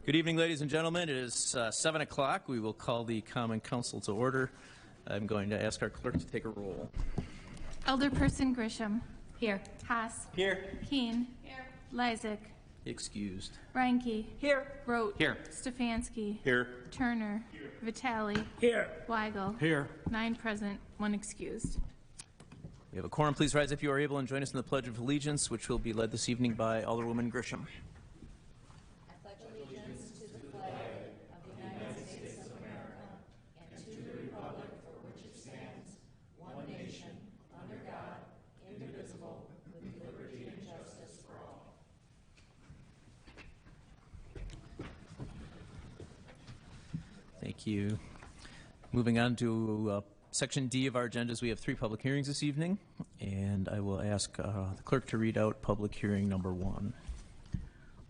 Good evening, ladies and gentlemen. It is 7 o'clock. We will call the Common Council to order. I'm going to ask our clerk to take a roll. Alderperson Grisham. Here. Haas. Here. Keene. Here. Lysick. Excused. Reinke. Here. Rote. Here. Stefanski. Here. Turner. Here. Vitale. Here. Weigel. Here. 9 present, 1 excused. We have a quorum. Please rise if you are able and join us in the Pledge of Allegiance, which will be led this evening by Alderwoman Grisham. Thank you. Moving on to Section D of our agendas, we have 3 public hearings this evening, and I will ask the clerk to read out public hearing number 1.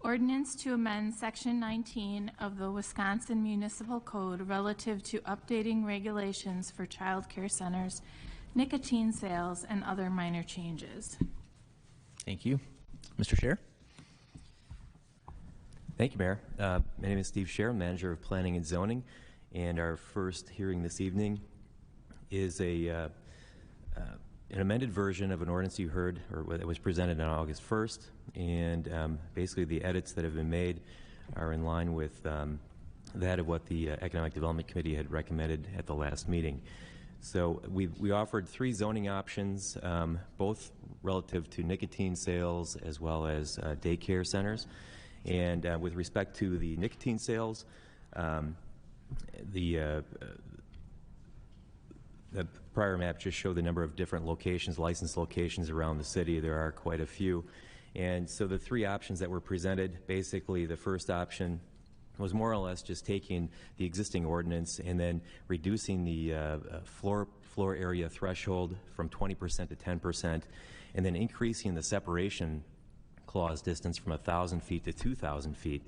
Ordinance to amend Section 19 of the Wisconsin Municipal Code relative to updating regulations for child care centers, nicotine sales, and other minor changes. Thank you. Mr. Scher? Thank you, Mayor. My name is Steve Scher, Manager of Planning and Zoning, and our first hearing this evening is an amended version of an ordinance you heard, or that was presented on August 1st, and basically the edits that have been made are in line with that of what the Economic Development Committee had recommended at the last meeting. So we offered 3 zoning options, both relative to nicotine sales as well as daycare centers. And with respect to the nicotine sales, the prior map just showed the number of different locations, licensed locations around the city. There are quite a few. And so the 3 options that were presented, basically the first option was more or less just taking the existing ordinance and then reducing the floor area threshold from 20% to 10%, and then increasing the separation clause distance from 1,000 feet to 2,000 feet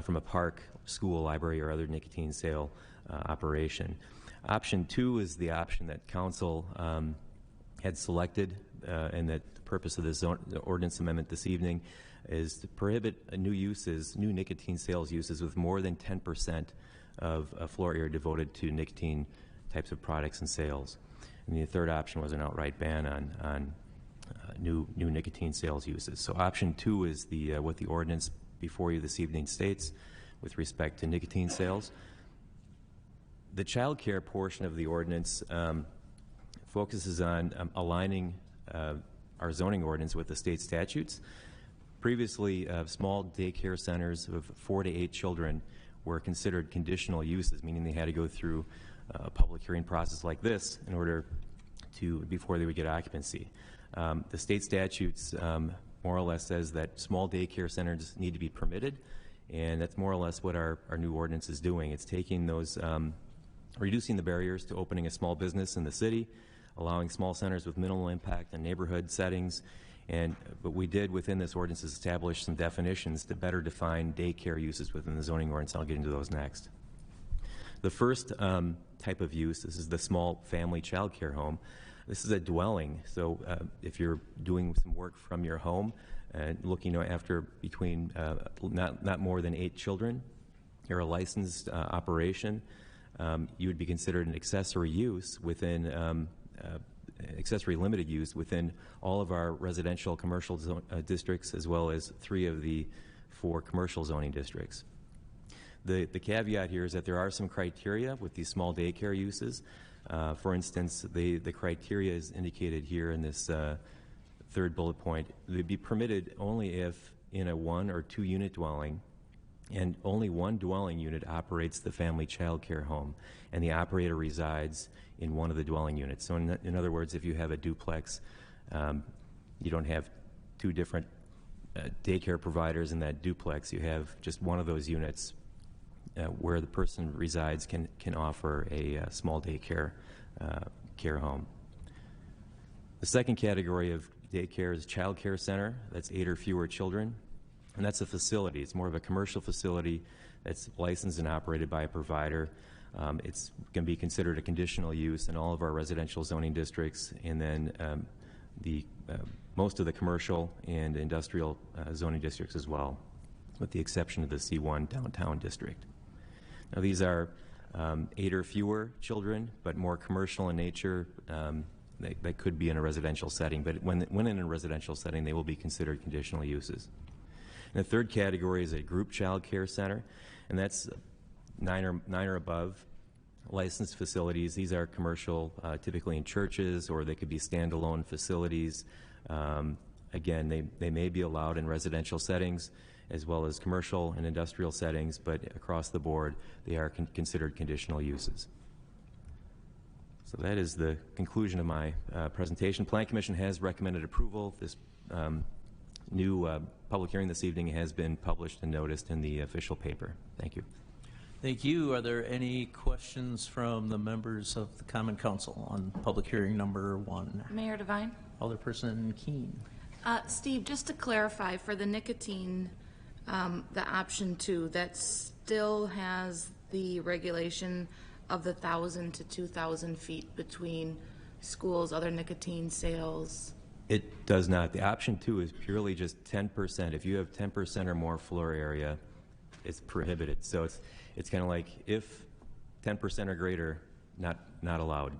from a park, school, library, or other nicotine sale operation. Option 2 is the option that Council had selected, and that the purpose of this ordinance amendment this evening is to prohibit new nicotine sales uses with more than 10% of floor area devoted to nicotine types of products and sales. And the third option was an outright ban on new nicotine sales uses. So option 2 is what the ordinance before you this evening states with respect to nicotine sales. The child care portion of the ordinance focuses on aligning our zoning ordinance with the state statutes. Previously, small daycare centers of 4 to 8 children were considered conditional uses, meaning they had to go through a public hearing process like this in order before they would get occupancy. The state statutes more or less says that small daycare centers need to be permitted, and that's more or less what our new ordinance is doing. It's taking those, reducing the barriers to opening a small business in the city, allowing small centers with minimal impact on neighborhood settings, and what we did within this ordinance is establish some definitions to better define daycare uses within the zoning ordinance. I'll get into those next. The first type of use, this is the small family child care home. This is a dwelling, so if you're doing some work from your home and looking after between not more than 8 children, you're a licensed operation, you would be considered an accessory use within accessory limited use within all of our residential commercial districts, as well as 3 of the 4 commercial zoning districts. The caveat here is that there are some criteria with these small daycare uses. For instance, the criteria is indicated here in this third bullet point. They'd be permitted only if in a 1 or 2 unit dwelling, and only one dwelling unit operates the family child care home, and the operator resides in one of the dwelling units. So in other words, if you have a duplex, you don't have 2 different daycare providers in that duplex. You have just one of those units where the person resides can offer a small daycare care home. The second category of daycare is child care center. That's 8 or fewer children, and that's a facility. It's more of a commercial facility that's licensed and operated by a provider. It's going to be considered a conditional use in all of our residential zoning districts, and then most of the commercial and industrial zoning districts as well. with the exception of the C1 downtown district. Now, these are 8 or fewer children, but more commercial in nature. They could be in a residential setting, but when in a residential setting, they will be considered conditional uses. And the third category is a group child care center, and that's 9 or above licensed facilities. These are commercial, typically in churches, or they could be standalone facilities. Again, they may be allowed in residential settings as well as commercial and industrial settings, but across the board, they are considered conditional uses. So that is the conclusion of my presentation. Plan Commission has recommended approval. This new public hearing this evening has been published and noticed in the official paper. Thank you. Thank you. Are there any questions from the members of the Common Council on public hearing number 1? Mayor Devine? Alderperson Keene. Steve, just to clarify, for the nicotine, the option 2, that still has the regulation of the 1,000 to 2,000 feet between schools, other nicotine sales? It does not. The option 2 is purely just 10%. If you have 10% or more floor area, it's prohibited. So it's kind of like if 10% or greater, not allowed.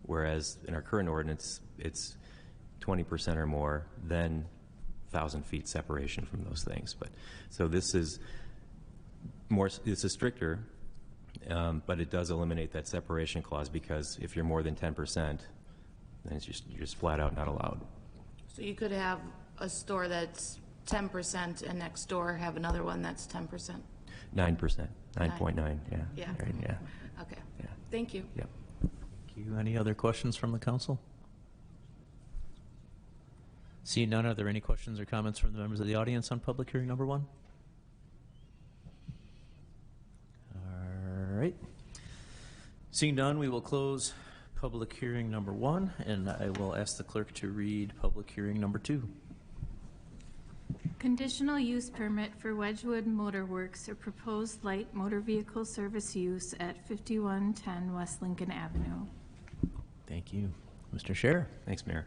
Whereas in our current ordinance, it's 20% or more, then 1,000 feet separation from those things. But so this is stricter, but it does eliminate that separation clause, because if you're more than 10%, then you're just flat out not allowed. So you could have a store that's 10% and next door have another one that's 10%? 9%, 9.9, yeah. Yeah. Right, yeah. Okay. Yeah. Thank you. Yep. Thank you. Any other questions from the council? Seeing none, are there any questions or comments from the members of the audience on public hearing number 1? All right. Seeing none, we will close public hearing number 1, and I will ask the clerk to read public hearing number 2. Conditional use permit for Wedgewood Motor Works, a proposed light motor vehicle service use at 5110 West Lincoln Avenue. Thank you. Mr. Scherer. Thanks, Mayor.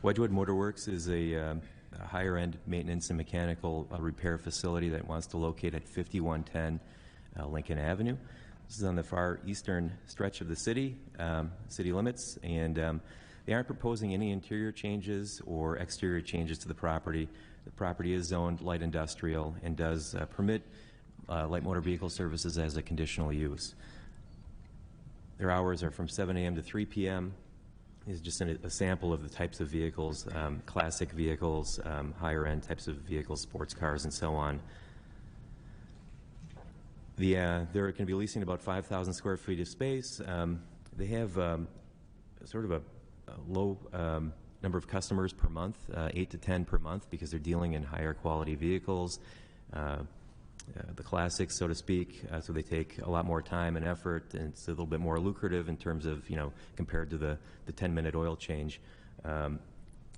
Wedgewood Motor Works is a higher-end maintenance and mechanical repair facility that wants to locate at 5110 Lincoln Avenue. This is on the far eastern stretch of the city limits, and they aren't proposing any interior changes or exterior changes to the property. The property is zoned light industrial and does permit light motor vehicle services as a conditional use. Their hours are from 7 a.m. to 3 p.m. This is just a sample of the types of vehicles, classic vehicles, higher-end types of vehicles, sports cars, and so on. They're going to be leasing about 5,000 square feet of space. They have sort of a low number of customers per month, 8 to 10 per month, because they're dealing in higher quality vehicles, the classics, so to speak. So they take a lot more time and effort, and it's a little bit more lucrative in terms of, compared to the 10-minute oil change.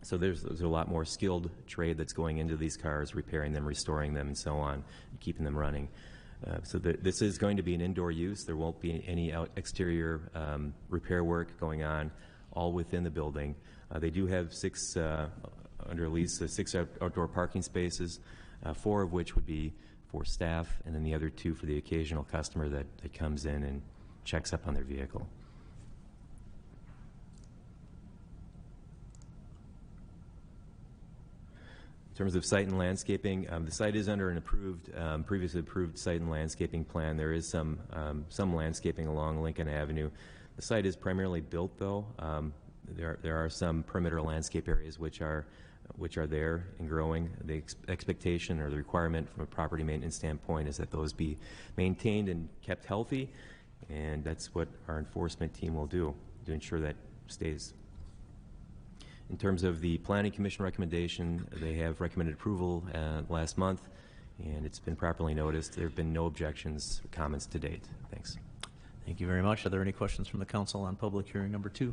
So there's a lot more skilled trade that's going into these cars, repairing them, restoring them, and so on, and keeping them running. So this is going to be an indoor use. There won't be any exterior repair work going on, all within the building. They do have under lease, 6 outdoor parking spaces, 4 of which would be for staff, and then the other 2 for the occasional customer that comes in and checks up on their vehicle. In terms of site and landscaping, the site is under an previously approved site and landscaping plan. There is some landscaping along Lincoln Avenue. The site is primarily built, though. There are some perimeter landscape areas which are there and growing. The expectation or the requirement from a property maintenance standpoint is that those be maintained and kept healthy, and that's what our enforcement team will do to ensure that stays. In terms of the Planning Commission recommendation, they have recommended approval last month, and it's been properly noticed. There have been no objections or comments to date. Thanks. Thank you very much. Are there any questions from the council on public hearing number 2?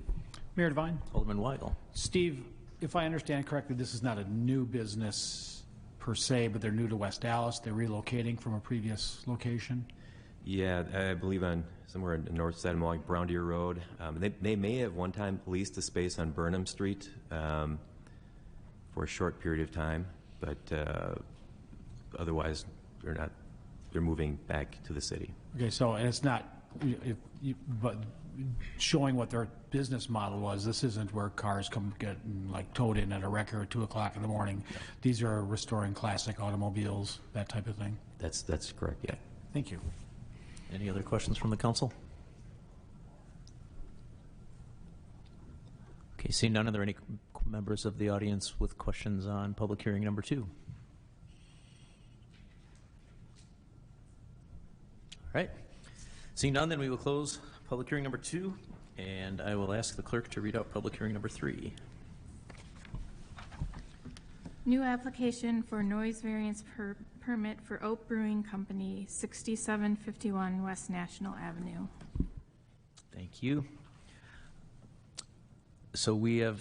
Mayor Devine. Alderman Weigel. Steve, if I understand correctly, this is not a new business per se, but they're new to West Dallas. They're relocating from a previous location. Yeah, I believe on somewhere in the north side of like Brown Deer Road. They may have one time leased a space on Burnham Street for a short period of time, but otherwise they're moving back to the city. Okay, so, and it's not, but showing what their business model was, this isn't where cars come get like towed in at a wrecker at 2 o'clock in the morning. These are restoring classic automobiles, that type of thing. That's correct, yeah. Thank you. Any other questions from the council? Okay, seeing none, are there any members of the audience with questions on public hearing number 2? All right. Seeing none, then we will close public hearing number 2, and I will ask the clerk to read out public hearing number 3. New application for noise variance permit for Oak Brewing Company, 6751 West National Avenue. Thank you. So we have,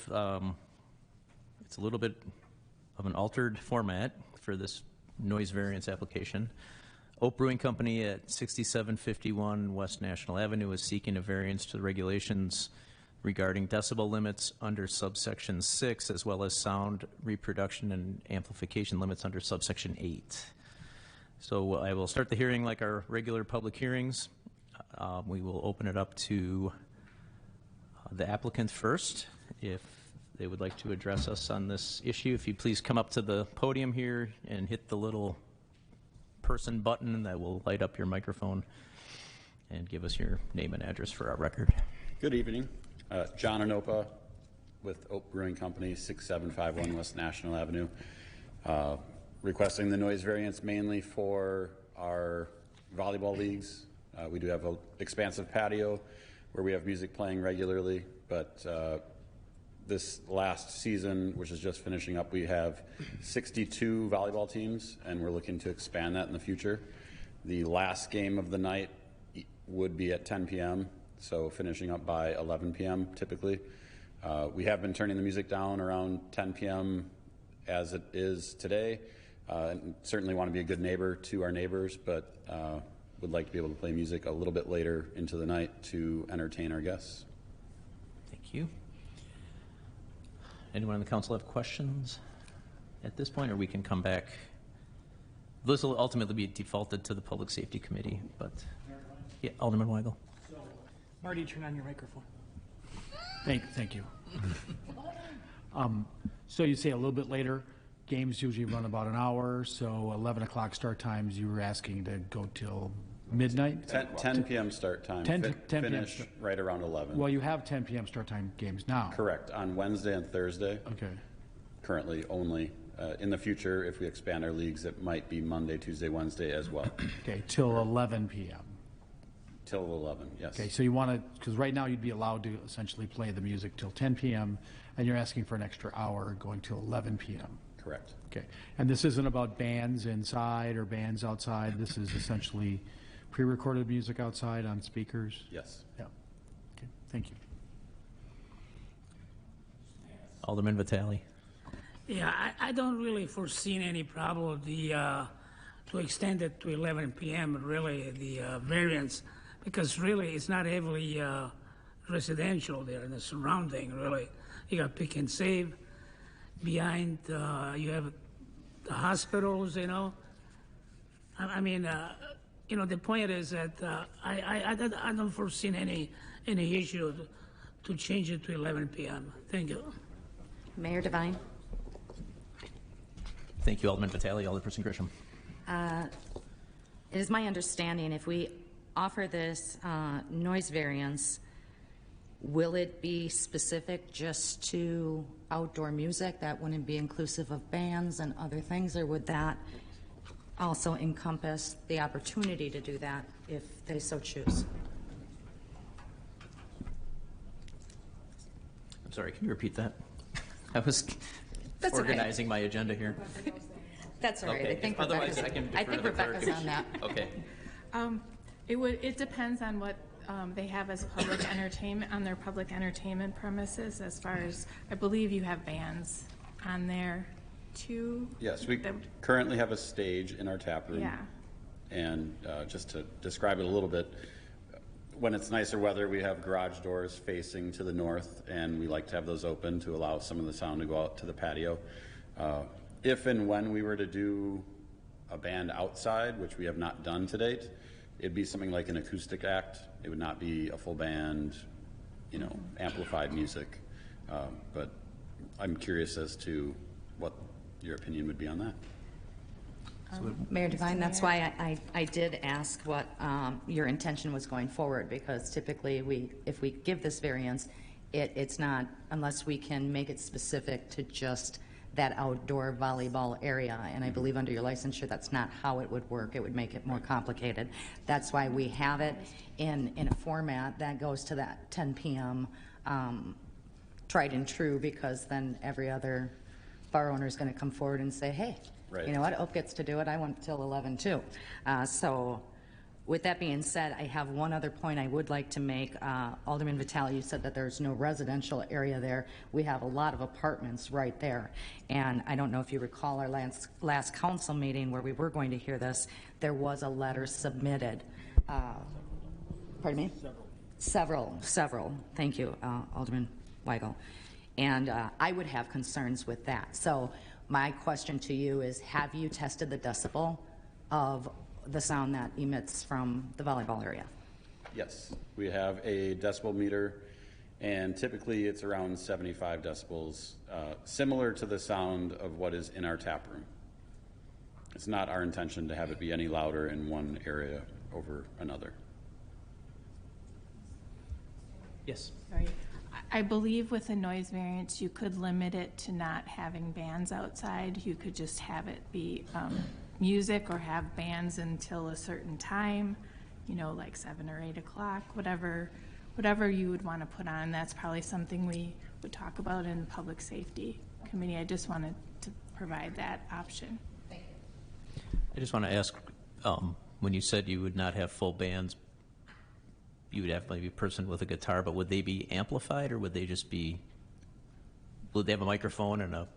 it's a little bit of an altered format for this noise variance application. Oak Brewing Company at 6751 West National Avenue is seeking a variance to the regulations regarding decibel limits under subsection 6, as well as sound reproduction and amplification limits under subsection 8. So I will start the hearing like our regular public hearings. We will open it up to the applicant first, if they would like to address us on this issue. If you please come up to the podium here and hit the little person button that will light up your microphone and give us your name and address for our record. Good evening. John Anopa with Oak Brewing Company, 6751 West National Avenue. Requesting the noise variance mainly for our volleyball leagues. We do have an expansive patio where we have music playing regularly, but this last season, which is just finishing up, we have 62 volleyball teams, and we're looking to expand that in the future. The last game of the night would be at 10 p.m., so finishing up by 11 p.m. typically. We have been turning the music down around 10 p.m. as it is today, and certainly want to be a good neighbor to our neighbors, but would like to be able to play music a little bit later into the night to entertain our guests. Thank you. Anyone on the council have questions at this point, or we can come back? This will ultimately be defaulted to the Public Safety Committee, but yeah, Alderman Weigel. So, Marty, turn on your microphone. Thank you. So you say a little bit later, games usually run about an hour, so 11 o'clock start times, you were asking to go till midnight? 10 p.m. start time. 10 p.m. Finish right around 11. Well, you have 10 p.m. start time games now. Correct. On Wednesday and Thursday. Okay. Currently only. In the future, if we expand our leagues, it might be Monday, Tuesday, Wednesday as well. Okay, till 11 p.m. Till 11, yes. Okay, so you want to, because right now you'd be allowed to essentially play the music till 10 p.m., and you're asking for an extra hour going till 11 p.m. Correct. Okay, and this isn't about bands inside or bands outside. This is essentially pre-recorded music outside on speakers? Yes. Yeah. Okay, thank you. Alderman Vitale. Yeah, I don't really foresee any problem with the, to extend it to 11 p.m., really, the variance, because really it's not heavily residential there in the surrounding, really. You got Pick and Save. Behind, you have the hospitals, you know. I mean, you know, the point is that I don't foresee any issue to change it to 11 p.m. Thank you. Mayor Devine. Thank you, Alderman Vitale. Alderperson Grisham. It is my understanding if we offer this noise variance, will it be specific just to outdoor music? That wouldn't be inclusive of bands and other things, or would that also encompass the opportunity to do that if they so choose? I'm sorry, can you repeat that? I was That's organizing my agenda here. That's all right. Okay, I think otherwise I can defer to the clerk. Rebecca's on that. Okay. It depends on what they have as public entertainment, on their public entertainment premises, as far as, I believe you have bands on there too. Yes, we currently have a stage in our tap room. Yeah. And just to describe it a little bit, when it's nicer weather, we have garage doors facing to the north, and we like to have those open to allow some of the sound to go out to the patio. If and when we were to do a band outside, which we have not done to date, it'd be something like an acoustic act. It would not be a full band, you know, amplified music. But I'm curious as to what your opinion would be on that. Mayor Devine, that's why I did ask what your intention was going forward, because typically if we give this variance, it's not, unless we can make it specific to just that outdoor volleyball area. And I believe under your licensure, that's not how it would work. It would make it more complicated. That's why we have it in a format that goes to that 10 p.m. Tried and true, because then every other bar owner is going to come forward and say, hey, Right. you know what, Oak gets to do it, I want till 11 too. So with that being said, I have one other point I would like to make. Alderman Vitale, you said that there's no residential area there. We have a lot of apartments right there. And I don't know if you recall our last council meeting where we were going to hear this, there was a letter submitted. Pardon me? Several. Thank you, Alderman Weigel. And I would have concerns with that. So my question to you is, have you tested the decibel of the sound that emits from the volleyball area? Yes, we have a decibel meter, and typically it's around 75 decibels, similar to the sound of what is in our tap room. It's not our intention to have it be any louder in one area over another. Yes. Sorry. I believe with a noise variance, you could limit it to not having bands outside. You could just have it be music, or have bands until a certain time, you know, like 7 or 8 o'clock, whatever you would want to put on. That's probably something we would talk about in Public Safety Committee. I just wanted to provide that option. I just want to ask, when you said you would not have full bands, you would have maybe a person with a guitar, but would they be amplified, or would they just be, would they have a microphone and a?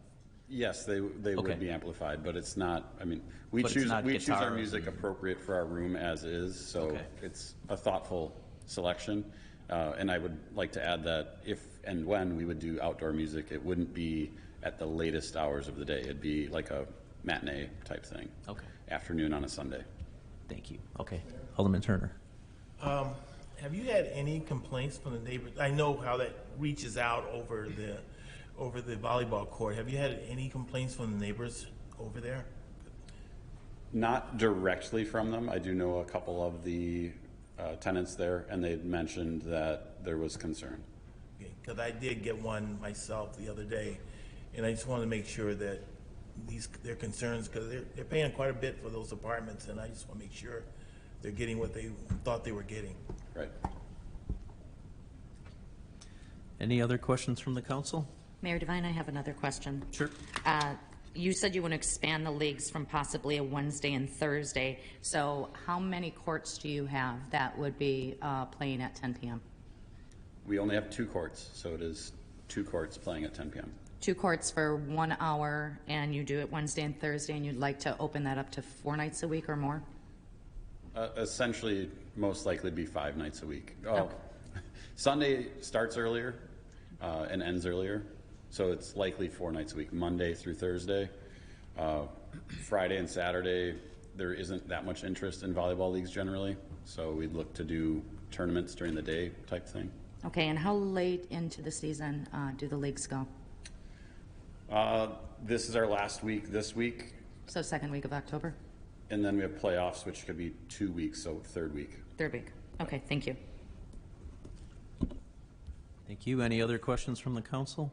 Yes, they Okay. would be amplified, but it's not, I mean, we But it's choose not our guitars music and- appropriate for our room as is, so Okay. it's a thoughtful selection. And I would like to add that if and when we would do outdoor music, it wouldn't be at the latest hours of the day. It'd be like a matinee type thing. Okay. Afternoon on a Sunday. Thank you. Okay. Alderman Turner. Have you had any complaints from the neighbors? I know how that reaches out over the volleyball court. Have you had any complaints from the neighbors over there? Not directly from them. I do know a couple of the tenants there, and they had mentioned that there was concern. Because I did get one myself the other day, and I just want to make sure that their concerns, because they're paying quite a bit for those apartments, and I just want to make sure they're getting what they thought they were getting. Right. Any other questions from the council? Mayor Devine, I have another question. Sure. You said you want to expand the leagues from possibly a Wednesday and Thursday. So how many courts do you have that would be playing at 10 p.m.? We only have 2 courts, so it is 2 courts playing at 10 p.m. 2 courts for 1 hour, and you do it Wednesday and Thursday, and you'd like to open that up to 4 nights a week or more? Essentially, most likely be 5 nights a week. Okay. Sunday starts earlier and ends earlier, so it's likely 4 nights a week, Monday through Thursday. Friday and Saturday, there isn't that much interest in volleyball leagues generally, so we'd look to do tournaments during the day type thing. Okay, and how late into the season do the leagues go? This is our last week this week, So second week of October? and then we have playoffs, which could be 2 weeks, so 3rd week. 3rd week. Okay, thank you. Thank you. Any other questions from the council?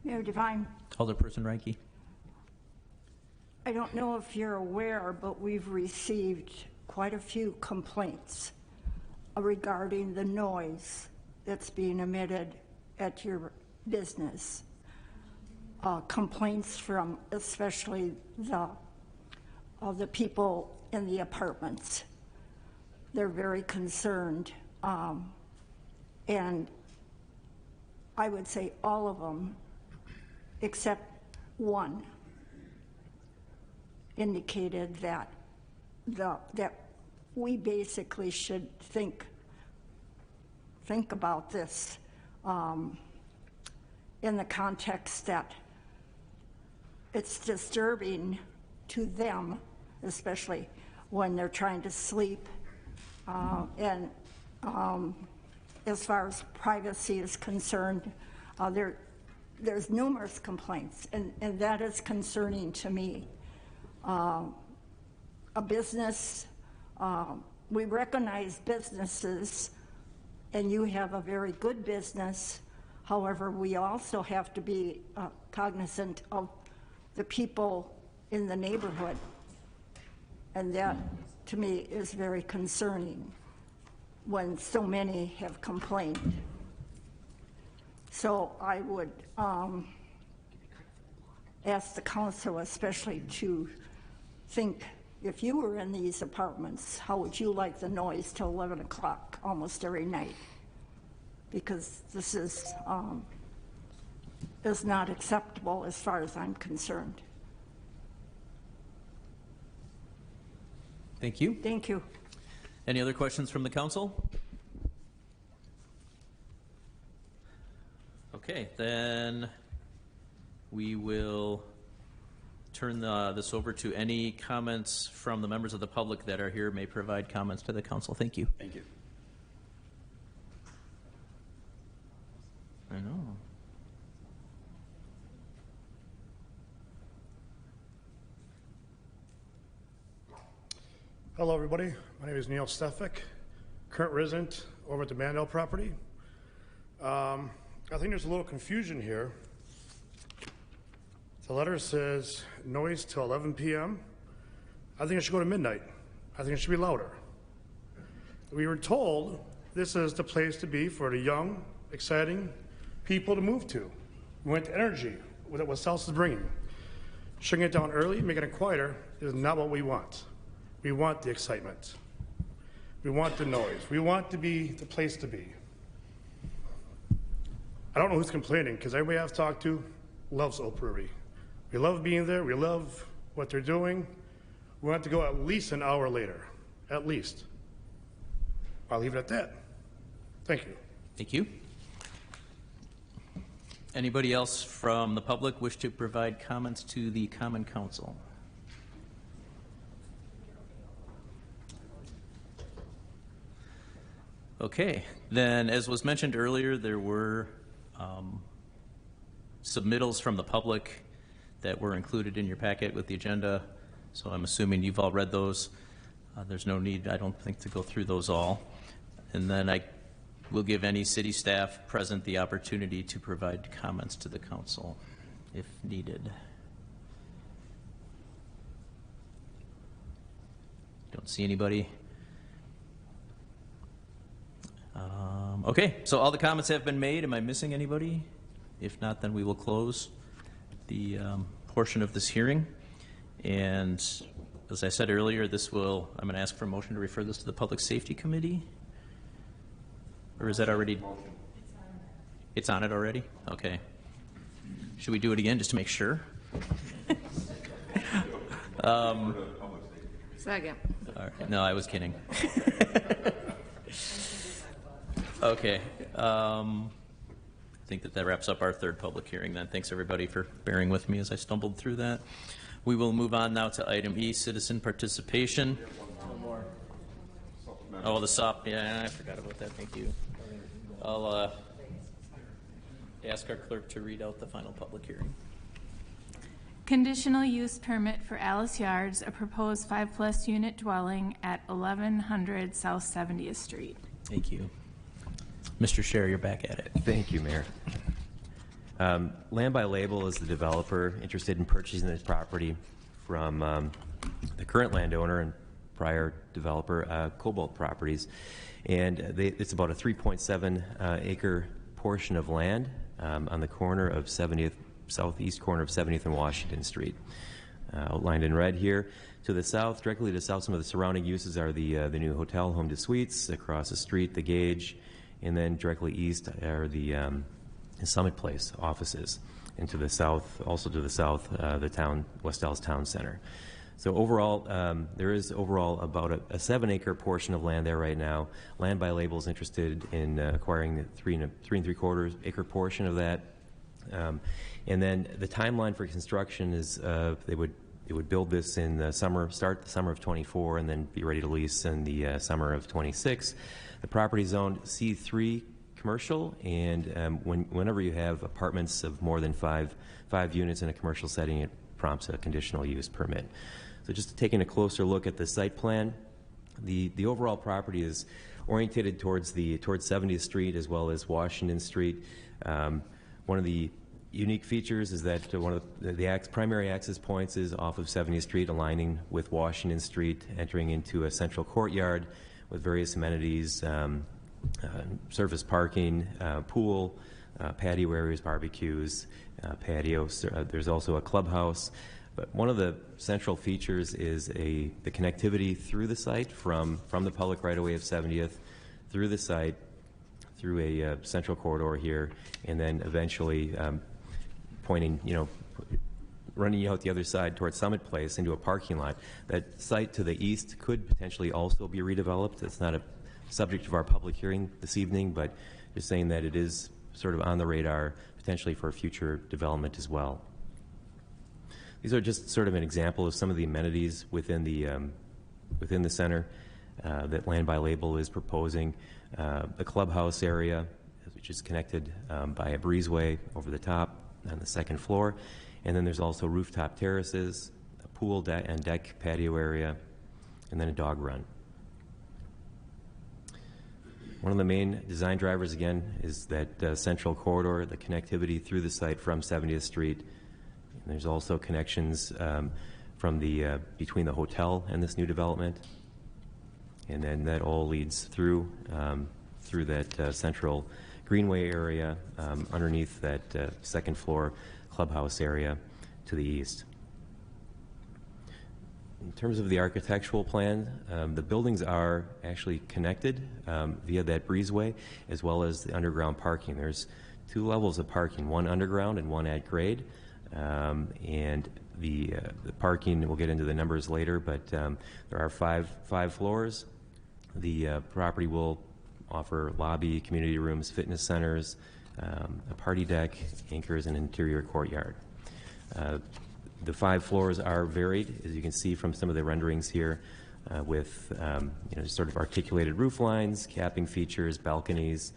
Mayor Devine, Alderperson Ranky. I don't know if you're aware, but we've received quite a few complaints regarding the noise that's being emitted at your business. Complaints from especially the people in the apartments. They're very concerned. And I would say all of them, except one, indicated that that we basically should think about this in the context that it's disturbing to them, especially when they're trying to sleep. And as far as privacy is concerned, there's numerous complaints, and that is concerning to me. A business, we recognize businesses, and you have a very good business. However, we also have to be cognizant of the people in the neighborhood. And that, to me, is very concerning when so many have complained. So I would ask the council especially to think, if you were in these apartments, how would you like the noise till 11 o'clock almost every night? Because this is not acceptable as far as I'm concerned. Thank you. Thank you. Any other questions from the council? Okay, then we will turn this over to any comments from the members of the public that are here may provide comments to the council. Thank you. Thank you. I know. Hello, everybody. My name is Neil Stefik, current resident over at the Mandel property. I think there's a little confusion here. The letter says noise till 11 p.m. I think it should go to midnight. I think it should be louder. We were told this is the place to be for the young, exciting people to move to. We went to energy, what South is bringing. Shutting it down early, making it quieter is not what we want. We want the excitement. We want the noise. We want to be the place to be. I don't know who's complaining, because everybody I've talked to loves Oak Brewery. We love being there. We love what they're doing. We want to go at least an hour later, at least. I'll leave it at that. Thank you. Thank you. Anybody else from the public wish to provide comments to the Common Council? Okay, then as was mentioned earlier, there were submittals from the public that were included in your packet with the agenda, so I'm assuming you've all read those. There's no need, I don't think, to go through those all. And then I will give any city staff present the opportunity to provide comments to the council if needed. Don't see anybody. Okay, so all the comments have been made. Am I missing anybody? If not, then we will close the portion of this hearing. And as I said earlier, I'm going to ask for a motion to refer this to the Public Safety Committee. Or is that already? It's on it already? Okay. Should we do it again just to make sure? Second. All right. No, I was kidding. Okay. I think that wraps up our third public hearing then. Thanks everybody for bearing with me as I stumbled through that. We will move on now to item E, citizen participation. Oh, the SOP. Yeah, I forgot about that. Thank you. I'll ask our clerk to read out the final public hearing. Conditional use permit for Alice Yards, a proposed 5+ unit dwelling at 1100 South 70th Street. Thank you. Mr. Scher, you're back at it. Thank you, Mayor. Land by Label is the developer interested in purchasing this property from the current landowner and prior developer, Cobalt Properties. And it's about a 3.7 acre portion of land on the corner of 70th, southeast corner of 70th and Washington Street. Outlined in red here. To the south, directly to the south, some of the surrounding uses are the new hotel, Home to Suites. Across the street, the Gage. And then directly east are the Summit Place offices. And to the south, also to the south, the West Dallas Town Center. So overall, there is overall about a 7-acre portion of land there right now. Land by Label is interested in acquiring the 3 3/4 acre portion of that. And then the timeline for construction is they would build this in the summer, start the summer of 24, and then be ready to lease in the summer of 26. The property is zoned C3 commercial, and whenever you have apartments of more than five units in a commercial setting, it prompts a conditional use permit. So just taking a closer look at the site plan, the overall property is orientated towards 70th Street as well as Washington Street. One of the unique features is that one of the primary access points is off of 70th Street, aligning with Washington Street, entering into a central courtyard with various amenities, surface parking, pool, patio areas, barbecues, patios. There's also a clubhouse. But one of the central features is the connectivity through the site from the public right-of-way of 70th through the site, through a central corridor here, and then eventually pointing, running out the other side towards Summit Place into a parking lot. That site to the east could potentially also be redeveloped. It's not a subject of our public hearing this evening, but just saying that it is sort of on the radar potentially for future development as well. These are just sort of an example of some of the amenities within the center that Land by Label is proposing. The clubhouse area, which is connected by a breezeway over the top on the second floor. And then there's also rooftop terraces, a pool and deck patio area, and then a dog run. One of the main design drivers, again, is that central corridor, the connectivity through the site from 70th Street. And there's also connections from between the hotel and this new development. And then that all leads through that central greenway area underneath that second floor clubhouse area to the east. In terms of the architectural plan, the buildings are actually connected via that breezeway as well as the underground parking. There's two levels of parking, one underground and one at grade. And the parking, we'll get into the numbers later, but there are five floors. The property will offer lobby, community rooms, fitness centers, a party deck, anchors, and interior courtyard. The 5 floors are varied, as you can see from some of the renderings here, with sort of articulated roof lines, capping features, balconies.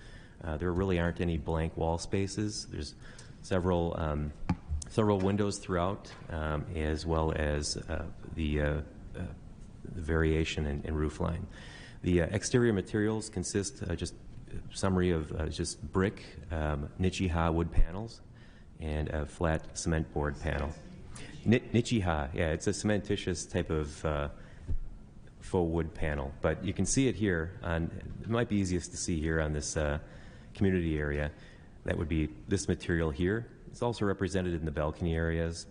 There really aren't any blank wall spaces. There's several windows throughout, as well as the variation in roof line. The exterior materials consist just summary of just brick, Nichi-Ha wood panels, and a flat cement board panel. Nichi-Ha, yeah, it's a cementitious type of faux wood panel, but you can see it here. It might be easiest to see here on this community area. That would be this material here. It's also represented in the balcony areas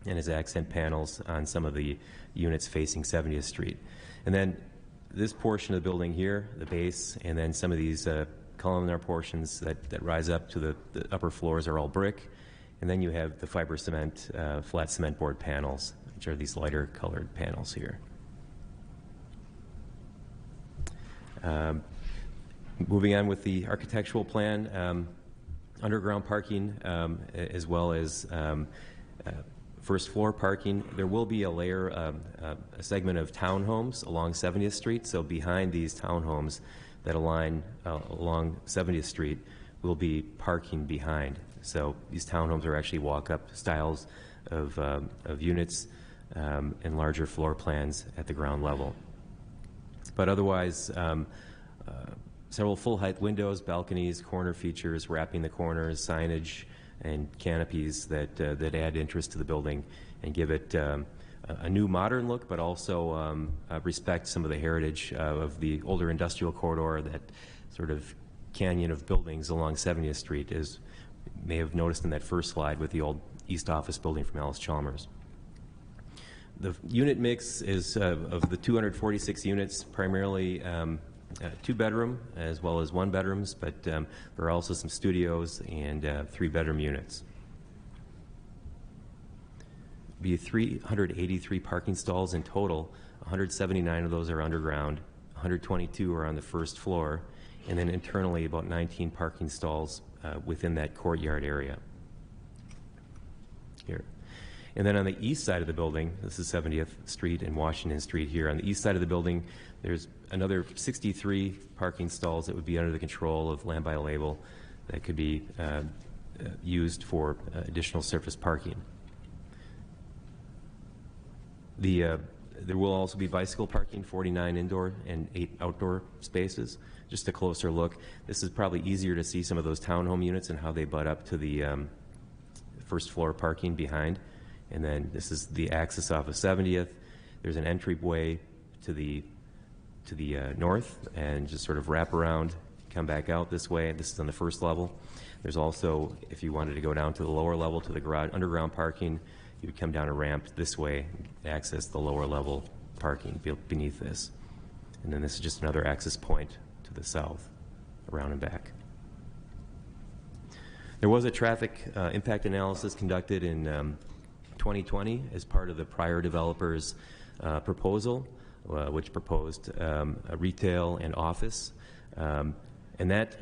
and as accent panels on some of the units facing 70th Street. And then this portion of the building here, the base, and then some of these columnar portions that rise up to the upper floors are all brick. And then you have the fiber cement, flat cement board panels, which are these lighter colored panels here. Moving on with the architectural plan, underground parking as well as first floor parking. There will be a layer, a segment of townhomes along 70th Street. So behind these townhomes that align along 70th Street will be parking behind. So these townhomes are actually walk-up styles of units and larger floor plans at the ground level. But otherwise, several full-height windows, balconies, corner features, wrapping the corners, signage, and canopies that add interest to the building and give it a new modern look, but also respect some of the heritage of the older industrial corridor, that sort of canyon of buildings along 70th Street, as you may have noticed in that first slide with the old East Office building from Ellis-Chalmers. The unit mix is of the 246 units, primarily 2-bedroom as well as 1-bedrooms, but there are also some studios and 3-bedroom units. Be 383 parking stalls in total. 179 of those are underground, 122 are on the first floor, and then internally about 19 parking stalls within that courtyard area. here. And then on the east side of the building, this is 70th Street and Washington Street here. On the east side of the building, there's another 63 parking stalls that would be under the control of Land by Label that could be used for additional surface parking. There will also be bicycle parking, 49 indoor and 8 outdoor spaces. Just a closer look. This is probably easier to see some of those townhome units and how they butt up to the first floor parking behind. And then this is the access off of 70th. There's an entryway to the north and just sort of wrap around, come back out this way. This is on the first level. There's also, if you wanted to go down to the lower level to the garage, underground parking, you would come down a ramp this way, access the lower level parking beneath this. And then this is just another access point to the south, around and back. There was a traffic impact analysis conducted in 2020 as part of the prior developer's proposal, which proposed a retail and office. And that,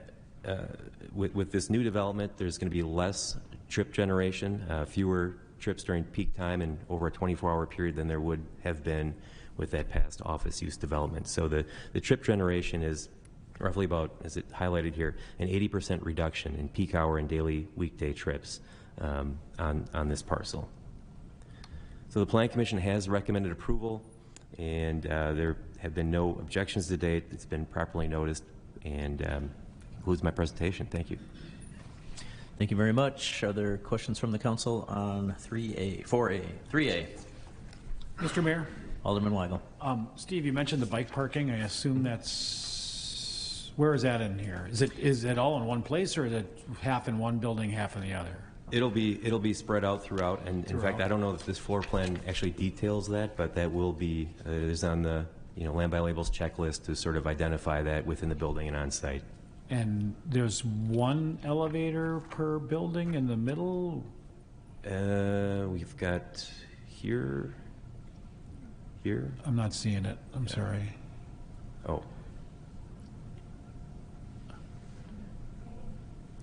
with this new development, there's going to be less trip generation, fewer trips during peak time and over a 24-hour period than there would have been with that past office use development. So the trip generation is roughly about, as it highlighted here, an 80% reduction in peak hour and daily weekday trips on this parcel. So the Plan Commission has recommended approval, and there have been no objections to date. It's been properly noticed, and concludes my presentation. Thank you. Thank you very much. Are there questions from the council on 3A, 4A, 3A? Mr. Mayor? Alderman Weigel. Steve, you mentioned the bike parking. I assume that's, where is that in here? Is it all in one place, or is it half in one building, half in the other? It'll be spread out throughout, and in fact, I don't know if this floor plan actually details that, but that will be is on the Land by Label's checklist to sort of identify that within the building and on site. And there's one elevator per building in the middle? We've got here. I'm not seeing it. I'm sorry. Oh.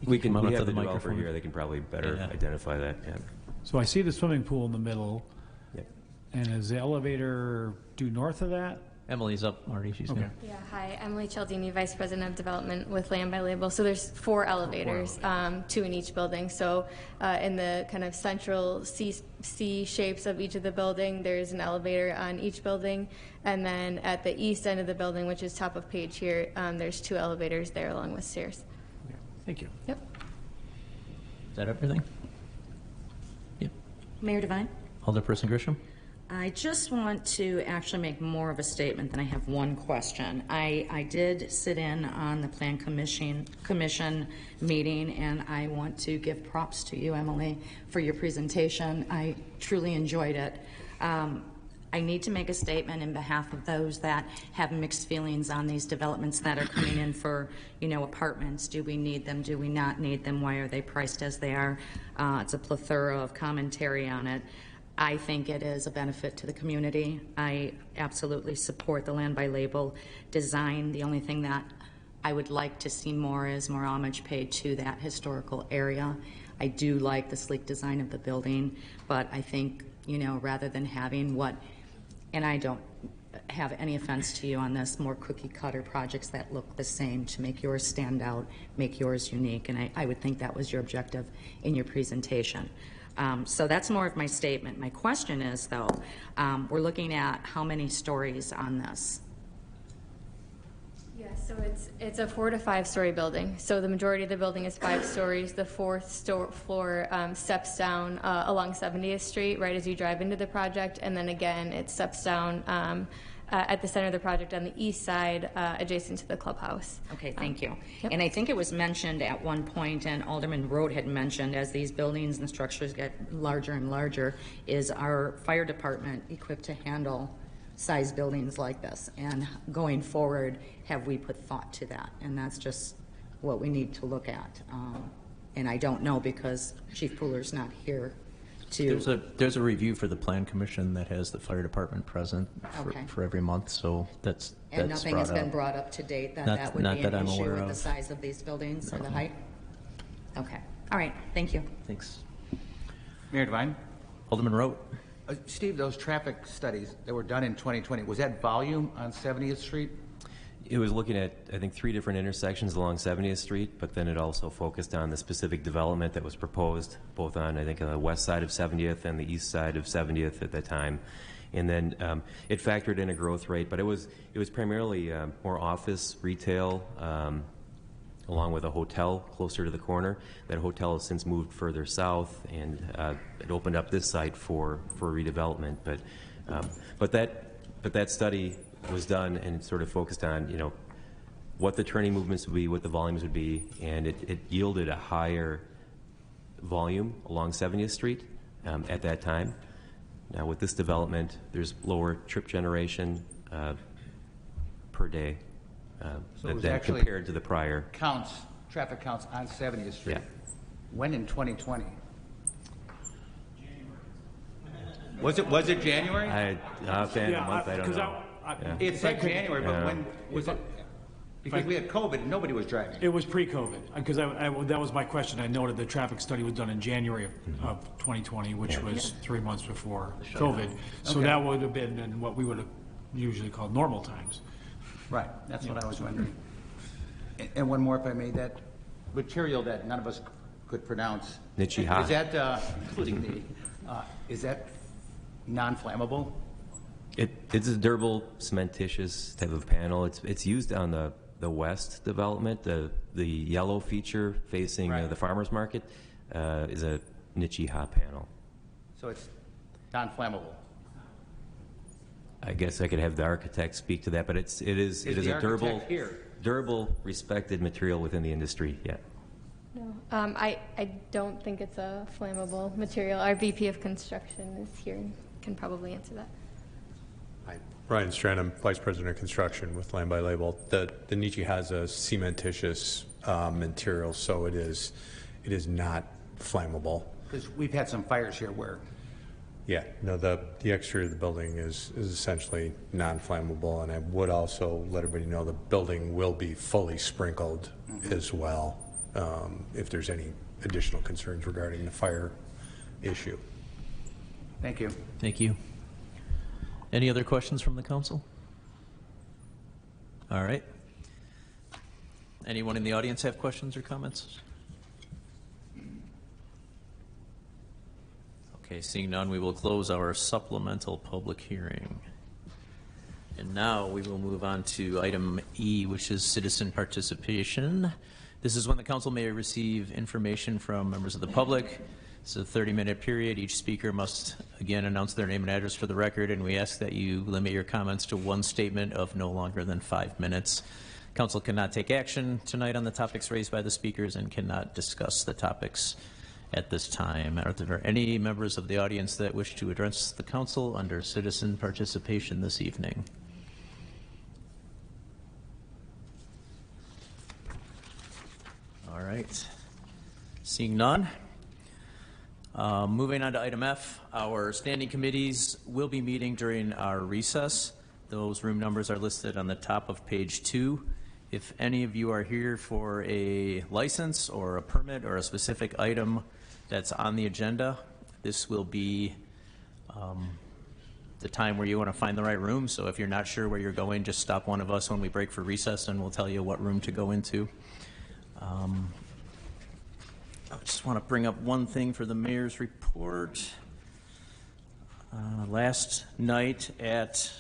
We have the developer here. They can probably better identify that. Yeah. So I see the swimming pool in the middle. Yep. And is the elevator due north of that? Emily's up, Marty. She's Okay. here. Yeah, hi, Emily Cialdini, Vice President of Development with Land by Label. So there's 4 elevators, 2 in each building. So in the kind of central C shapes of each of the building, there's an elevator on each building. And then at the east end of the building, which is top of page here, there's 2 elevators there along with stairs. Okay. Thank you. Yep. Is that everything? Yep. Mayor Devine? Alderperson Grisham? I just want to actually make more of a statement than I have one question. I did sit in on the Plan Commission meeting, and I want to give props to you, Emily, for your presentation. I truly enjoyed it. I need to make a statement in behalf of those that have mixed feelings on these developments that are coming in for, apartments. Do we need them? Do we not need them? Why are they priced as they are? It's a plethora of commentary on it. I think it is a benefit to the community. I absolutely support the Land by Label design. The only thing that I would like to see more is more homage paid to that historical area. I do like the sleek design of the building, but I think, rather than having and I don't have any offense to you on this, more cookie cutter projects that look the same to make yours stand out, make yours unique, and I would think that was your objective in your presentation. So that's more of my statement. My question is, though, we're looking at how many stories on this? Yeah, so it's a 4 to 5 story building. So the majority of the building is 5 stories. The 4th floor steps down along 70th Street right as you drive into the project, and then again it steps down at the center of the project on the east side, adjacent to the clubhouse. Okay, thank you. Yep. And I think it was mentioned at one point, and Alderman Road had mentioned, as these buildings and structures get larger and larger, is our fire department equipped to handle size buildings like this? And going forward, have we put thought to that? And that's just what we need to look at. And I don't know because Chief Pooler's not here. There's a review for the Plan Commission that has the fire department present for every month, so that's and nothing has been brought up to date that would be an issue with the size of these buildings or the height? Okay. All right. Thank you. Thanks. Mayor Devine? Alderman Rote. Steve, those traffic studies that were done in 2020, was that volume on 70th Street? It was looking at, I think, 3 different intersections along 70th Street, but then it also focused on the specific development that was proposed, both on, I think, the west side of 70th and the east side of 70th at that time. And then it factored in a growth rate, but it was primarily more office, retail, along with a hotel closer to the corner. That hotel has since moved further south, and it opened up this site for redevelopment. But that study was done and sort of focused on, you know, what the turning movements would be, what the volumes would be, and it yielded a higher volume along 70th Street at that time. Now with this development, there's lower trip generation per day than compared to the prior. Traffic counts on 70th Street. Yeah. When in 2020? Was it January? I don't know. It said January, but when was it? Because we had COVID and nobody was driving. It was pre-COVID, because that was my question. I noted the traffic study was done in January of 2020, which was 3 months before COVID. So that would have been in what we would have usually called normal times. Right, that's what I was wondering. And one more, if I may, that material that none of us could pronounce. Nichiha. Is that, including me, is that non-flammable? It's a durable cementitious type of panel. It's used on the west development. The yellow feature facing the farmers market is a Nichiha panel. So it's non-flammable. I guess I could have the architect speak to that, but it is a durable, respected material within the industry. Yeah. No, I don't think it's a flammable material. Our VP of construction is here and can probably answer that. Hi, Ryan Strand, I'm Vice President of Construction with Land by Label. The Nichi has a cementitious material, so it is not flammable. Because we've had some fires here where. Yeah, no, the exterior of the building is essentially non-flammable, and I would also let everybody know the building will be fully sprinkled as well if there's any additional concerns regarding the fire issue. Thank you. Thank you. Any other questions from the council? All right. Anyone in the audience have questions or comments? Okay, seeing none, we will close our supplemental public hearing. And now we will move on to item E, which is citizen participation. This is when the council may receive information from members of the public. It's a 30-minute period. Each speaker must, again, announce their name and address for the record, and we ask that you limit your comments to one statement of no longer than 5 minutes. Council cannot take action tonight on the topics raised by the speakers and cannot discuss the topics at this time. Are there any members of the audience that wish to address the council under citizen participation this evening? All right. Seeing none. Moving on to item F, our standing committees will be meeting during our recess. Those room numbers are listed on the top of page 2. If any of you are here for a license or a permit or a specific item that's on the agenda, this will be the time where you want to find the right room. So if you're not sure where you're going, just stop one of us when we break for recess and we'll tell you what room to go into. I just want to bring up one thing for the mayor's report. Last night at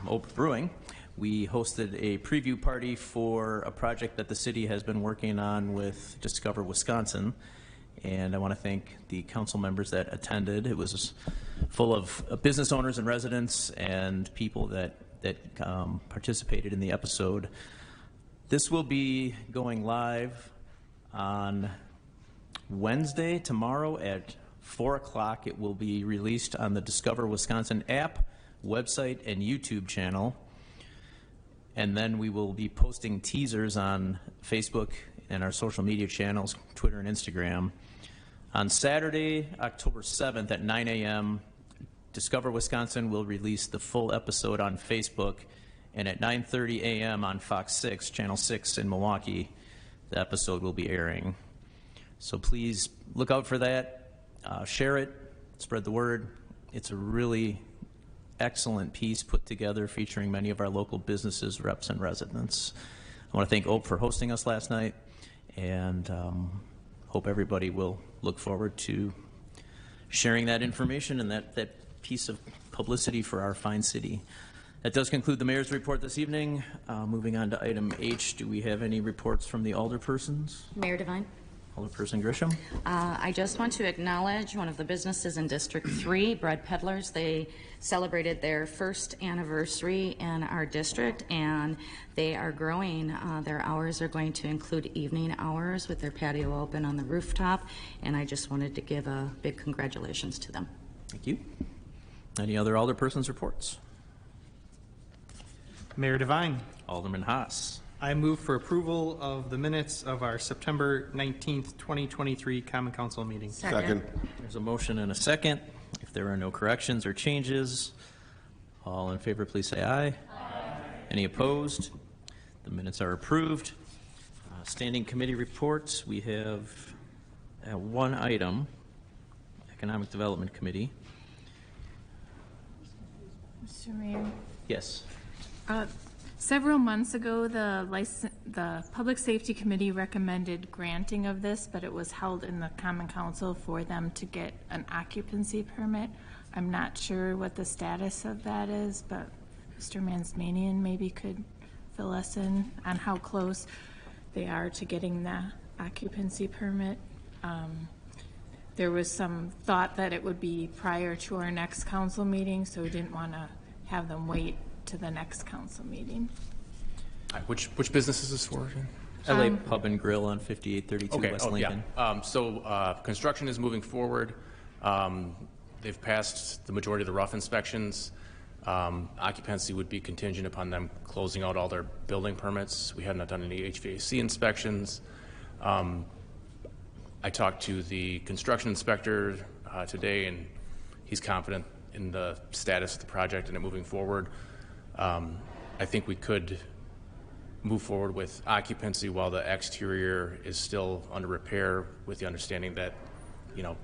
Oak Brewing, we hosted a preview party for a project that the city has been working on with Discover Wisconsin. And I want to thank the council members that attended. It was full of business owners and residents and people that participated in the episode. This will be going live on Wednesday, tomorrow at 4 o'clock. It will be released on the Discover Wisconsin app, website, and YouTube channel. And then we will be posting teasers on Facebook and our social media channels, Twitter and Instagram. On Saturday, October 7th at 9 a.m., Discover Wisconsin will release the full episode on Facebook, and at 9:30 a.m. on Fox 6, Channel 6 in Milwaukee, the episode will be airing. So please look out for that, share it, spread the word. It's a really excellent piece put together featuring many of our local businesses, reps, and residents. I want to thank Ope for hosting us last night, and hope everybody will look forward to sharing that information and that piece of publicity for our fine city. That does conclude the mayor's report this evening. Moving on to item H, do we have any reports from the alderpersons? Mayor Devine. Alderperson Grisham. I just want to acknowledge one of the businesses in District 3, Bread Peddlers. They celebrated their first anniversary in our district, and they are growing. Their hours are going to include evening hours with their patio open on the rooftop, and I just wanted to give a big congratulations to them. Thank you. Any other alderpersons' reports? Mayor Devine. Alderman Haas. I move for approval of the minutes of our September 19th, 2023 Common Council meeting. Second. There's a motion and a second. If there are no corrections or changes, all in favor, please say aye. Aye. Any opposed? The minutes are approved. Standing committee reports. We have one item, Economic Development Committee. Mr. Mayor. Yes. Several months ago, the Public Safety Committee recommended granting of this, but it was held in the Common Council for them to get an occupancy permit. I'm not sure what the status of that is, but Mr. Mansmanian maybe could fill us in on how close they are to getting the occupancy permit. There was some thought that it would be prior to our next council meeting, so we didn't want to have them wait to the next council meeting. Which business is this for? LA Pub and Grill on 5832 West Lincoln. Yeah. So construction is moving forward. They've passed the majority of the rough inspections. Occupancy would be contingent upon them closing out all their building permits. We have not done any HVAC inspections. I talked to the construction inspector today, and he's confident in the status of the project and it moving forward. I think we could move forward with occupancy while the exterior is still under repair, with the understanding that, you know,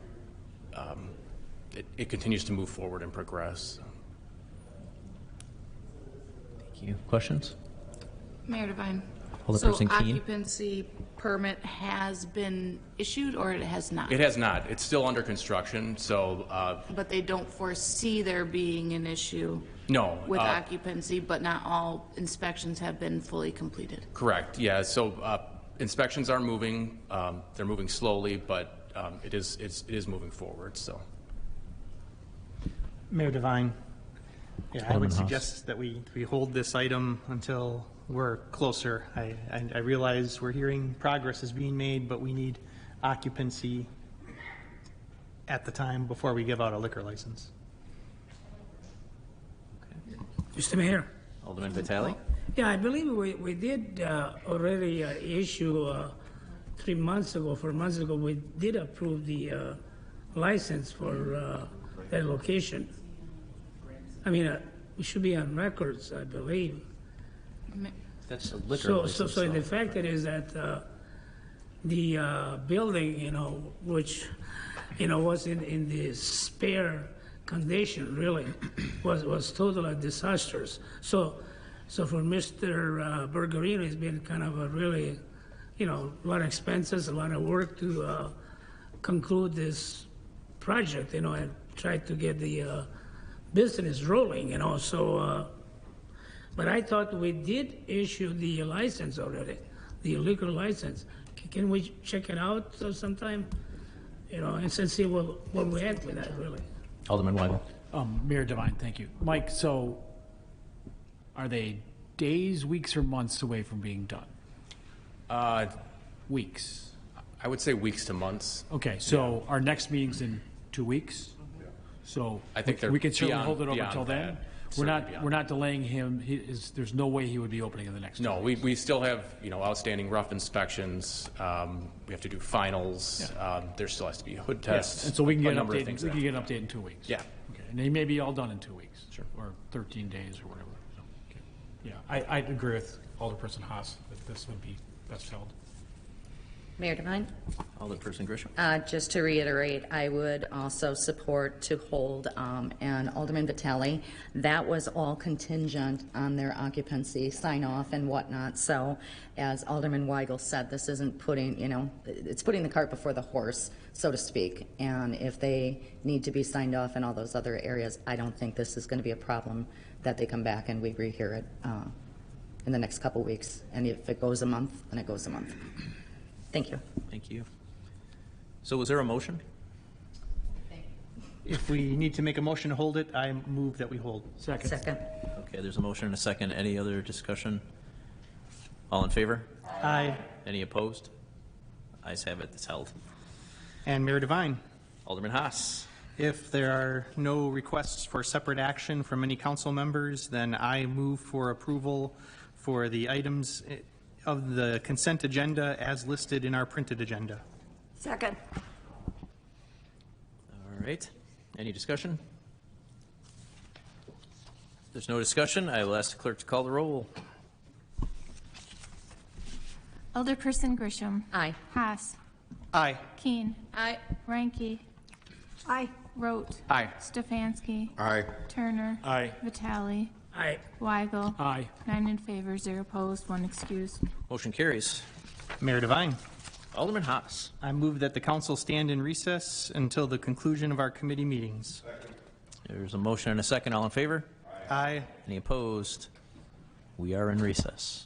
it continues to move forward and progress. Thank you. Questions? Mayor Devine. So Keene. Occupancy permit has been issued or it has not? It has not. It's still under construction, so. But they don't foresee there being an issue? No. With occupancy, but not all inspections have been fully completed? Correct, yeah. So inspections are moving. They're moving slowly, but it is moving forward, so. Mayor Devine. Yeah, I would suggest that we hold this item until we're closer. I realize we're hearing progress is being made, but we need occupancy at the time before we give out a liquor license. Mr. Mayor. Alderman Vitale. Yeah, I believe we did already issue 3 months ago, 4 months ago, we did approve the license for that location. I mean, we should be on records, I believe. That's a liquor license. So the fact is that the building, which, was in the spare condition, really, was totally disastrous. So for Mr. Bergerino, it's been kind of a really, a lot of expenses, a lot of work to conclude this project, and try to get the business rolling, so. But I thought we did issue the license already, the liquor license. Can we check it out sometime? And see where we're at with that, really. Alderman Weigel. Mayor Devine, thank you. Mike, so are they days, weeks, or months away from being done? Weeks. I would say weeks to months. Okay, so our next meeting's in 2 weeks? So I think we can certainly hold it over beyond until then? that. We're not delaying him. There's no way he would be opening in the next 2 No, weeks. we still have, outstanding rough inspections. We have to do finals. Yeah. There still has to be a hood Yeah, test. and so we can a get an number of update. things We can that get an update in 2 weeks. Yeah. Okay, and they may be all done in 2 weeks. Sure. Or 13 days or whatever. So, okay. Yeah, I agree with Alderperson Haas that this would be best held. Mayor Devine? Alderperson Grisham. Just to reiterate, I would also support to hold, and Alderman Vitale, that was all contingent on their occupancy sign-off and whatnot. So as Alderman Weigel said, this isn't putting, it's putting the cart before the horse, so to speak. And if they need to be signed off in all those other areas, I don't think this is going to be a problem that they come back and we rehear it in the next couple weeks. And if it goes a month, then it goes a month. Thank you. Thank you. So was there a motion? If we need to make a motion to hold it, I move that we hold. Second. Okay, there's a motion and a second. Any other discussion? All in favor? Aye. Any opposed? Ayes have it. It's held. And Mayor Devine? Alderman Haas. If there are no requests for separate action from any council members, then I move for approval for the items of the consent agenda as listed in our printed agenda. Second. All right. Any discussion? If there's no discussion, I will ask the clerk to call the roll. Alderperson Grisham. Aye. Haas. Aye. Keen. Aye. Ranky. Aye. Rote. Aye. Stefanski. Aye. Turner. Aye. Vitale. Aye. Weigel. Aye. 9 in favor, 0 opposed, 1 excused. Motion carries. Mayor Devine? Alderman Haas. I move that the council stand in recess until the conclusion of our committee meetings. There's a motion and a second. All in favor? Aye. Any opposed? We are in recess.